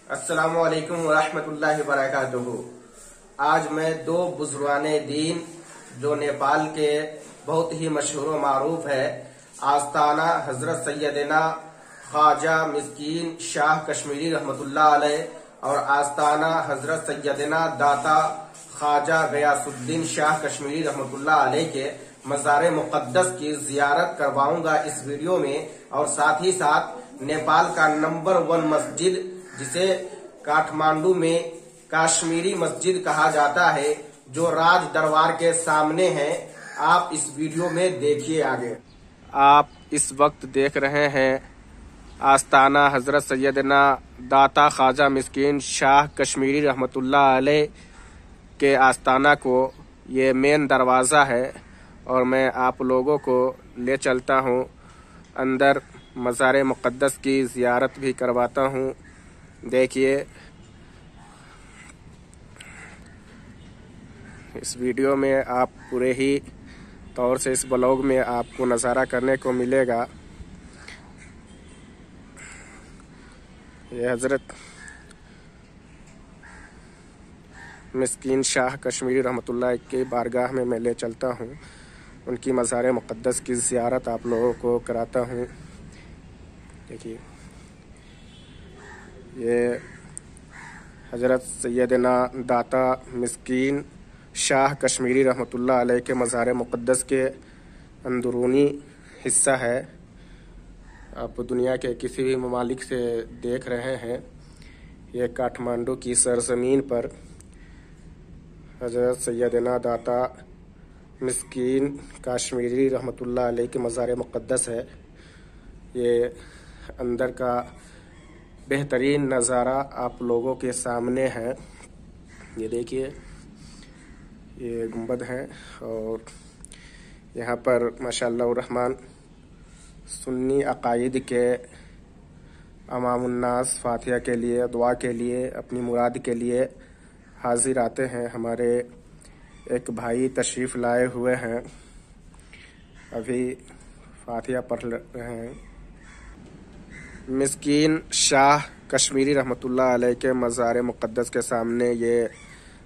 अस्सलामु अलैकुम वरहमतुल्लाहि वबरकातुहू। आज मैं दो बुजुर्गाने दीन जो नेपाल के बहुत ही मशहूर व मारूफ है, आस्ताना हजरत सैयदना ख्वाजा मिस्कीन शाह कश्मीरी रहमतुल्लाह अलैह और आस्ताना हजरत सैयदना दाता ख्वाजा गयासुद्दीन शाह कश्मीरी रहमतुल्लाह अलैह के मज़ार मुक़द्दस की जियारत करवाऊंगा इस वीडियो में। और साथ ही साथ नेपाल का नंबर 1 मस्जिद जिसे काठमांडू में कश्मीरी मस्जिद कहा जाता है, जो राज दरबार के सामने है, आप इस वीडियो में देखिए आगे। आप इस वक्त देख रहे हैं आस्ताना हजरत सैयदना दाता ख्वाजा मिस्कीन शाह कश्मीरी रहमतुल्लाह अलैह के आस्ताना को। ये मेन दरवाज़ा है और मैं आप लोगों को ले चलता हूँ अंदर, मज़ार मुक़द्दस की ज़ियारत भी करवाता हूँ। देखिए इस वीडियो में आप पूरे ही तौर से इस ब्लॉग में आपको नज़ारा करने को मिलेगा। ये हज़रत मिस्कीन शाह कश्मीरी रहमतुल्लाह के बारगाह में मैं ले चलता हूँ, उनकी मज़ार मुक़द्दस की ज़ियारत आप लोगों को कराता हूँ। देखिए ये हज़रत सैयदना दाता मिस्कीन शाह कश्मीरी रहमतुल्लाह अलैह के मज़ार मुक़द्दस के अंदरूनी हिस्सा है। आप दुनिया के किसी भी ममालिक से देख रहे हैं, ये काठमांडू की सरज़मीन पर हज़रत सैयदना दाता मिस्कीन कश्मीरी रहमतुल्लाह अलैह के मज़ार मुक़द्दस है। ये अंदर का बेहतरीन नज़ारा आप लोगों के सामने है। ये देखिए ये गुंबद है और यहाँ पर माशाअल्लाह रहमान सुन्नी अकायद के अमामुन्नास फातिहा के लिए, दुआ के लिए, अपनी मुराद के लिए हाजिर आते हैं। हमारे एक भाई तशरीफ़ लाए हुए हैं, अभी फातिहा पढ़ रहे हैं। मिस्कीन शाह कश्मीरी रहमतुल्लाह अलैह के मज़ार मुक़द्दस के सामने ये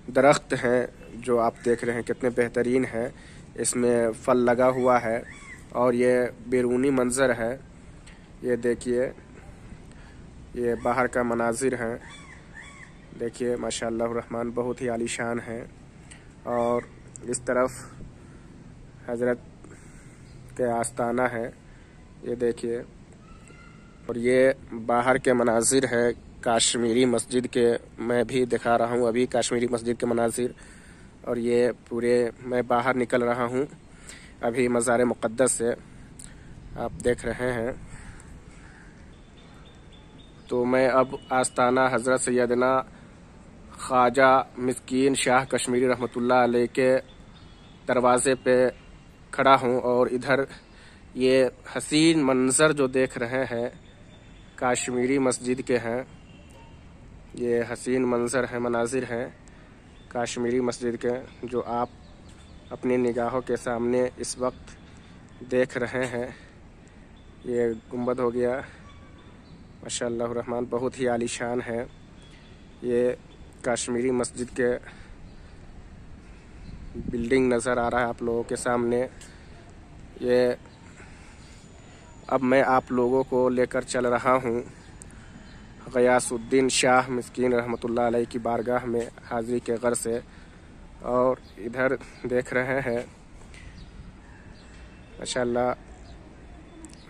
दरख्त हैं जो आप देख रहे हैं, कितने बेहतरीन हैं। इसमें फल लगा हुआ है और ये बैरूनी मंज़र है। ये देखिए ये बाहर का मनाजिर हैं। देखिए माशाअल्लाह रहमान बहुत ही आलीशान है। और इस तरफ हज़रत के आस्ताना है, ये देखिए। और ये बाहर के मनाजिर है कश्मीरी मस्जिद के, मैं भी दिखा रहा हूँ अभी कश्मीरी मस्जिद के मनाजिर। और ये पूरे मैं बाहर निकल रहा हूँ अभी मज़ार मुक़द्दस से, आप देख रहे हैं। तो मैं अब आस्ताना हज़रत सैयदना ख्वाजा मिस्कीन शाह कश्मीरी रहमतुल्लाह अलैह के दरवाज़े पे खड़ा हूँ और इधर ये हसीन मंज़र जो देख रहे हैं कश्मीरी मस्जिद के हैं। ये हसीन मंज़र हैं, मनाजिर हैं कश्मीरी मस्जिद के, जो आप अपनी निगाहों के सामने इस वक्त देख रहे हैं। ये गुंबद हो गया, माशाअल्लाह रहमान बहुत ही आलीशान है। ये कश्मीरी मस्जिद के बिल्डिंग नज़र आ रहा है आप लोगों के सामने। ये अब मैं आप लोगों को लेकर चल रहा हूँ गयासुद्दीन शाह मिस्कीन रहमतुल्लाह अलैह की बारगाह में हाज़िरी के ग़र से। और इधर देख रहे हैं माशाअल्लाह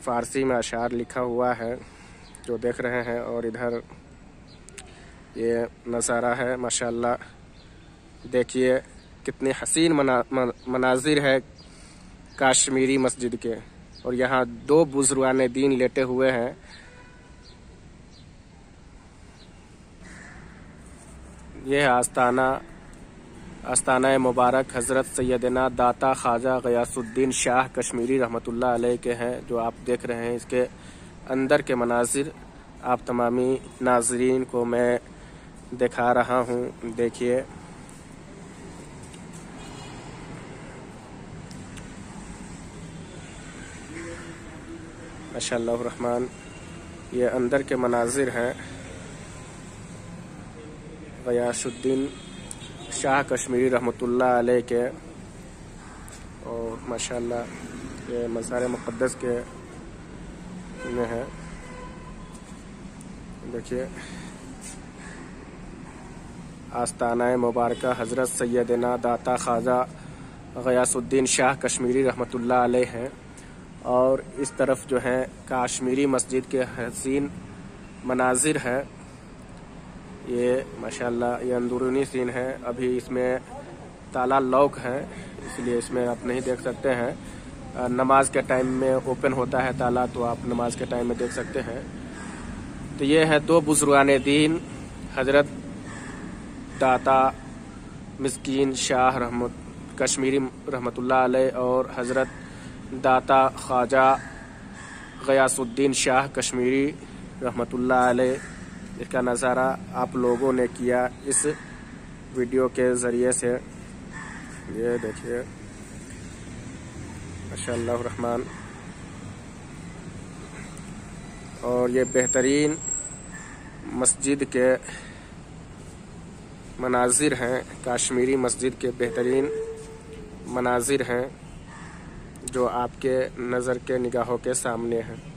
फ़ारसी में अशार लिखा हुआ है जो देख रहे हैं। और इधर ये नज़ारा है माशाअल्लाह। देखिए कितने हसीन मनाजिर है कश्मीरी मस्जिद के। और यहाँ दो बुजुर्गाने दीन लेटे हुए हैं। यह आस्ताना मुबारक हज़रत सैयदना दाता ख्वाजा गयासुद्दीन शाह कश्मीरी रहमतुल्लाह अलैह के हैं, जो आप देख रहे हैं। इसके अंदर के मनाजिर आप तमामी नाजरीन को मैं दिखा रहा हूँ। देखिए माशाअल्लाह रहमान ये अंदर के मनाजिर हैं। गयासुद्दीन शाह कश्मीरी रहमतुल्लाह अलैह के, और माशाल्लाह ये मज़ार मुक़द्दस के में है। देखिए आस्ताना मुबारका हज़रत सैयदना दाता ख्वाजा गयासुद्दीन शाह कश्मीरी रहमतुल्लाह अलैह हैं। और इस तरफ जो है काश्मीरी मस्जिद के हसीन मनाजिर है। ये माशाल्लाह ये अंदरूनी सीन है। अभी इसमें ताला लॉक है, इसलिए इसमें आप नहीं देख सकते हैं। नमाज के टाइम में ओपन होता है ताला, तो आप नमाज के टाइम में देख सकते हैं। तो ये है दो बुजुर्गाने दीन, हजरत दाता मिस्कीन शाह कश्मीरी रहमतुल्लाह अलैह और हजरत दाता ख्वाजा गयासुद्दीन शाह कश्मीरी रहमतुल्लाह अलैह। इसका नज़ारा आप लोगों ने किया इस वीडियो के ज़रिए से। ये देखिए माशाअल्लाह रहमान। और ये बेहतरीन मस्जिद के मनाजिर हैं, काश्मीरी मस्जिद के बेहतरीन मनाजिर हैं जो आपके नज़र के निगाहों के सामने हैं।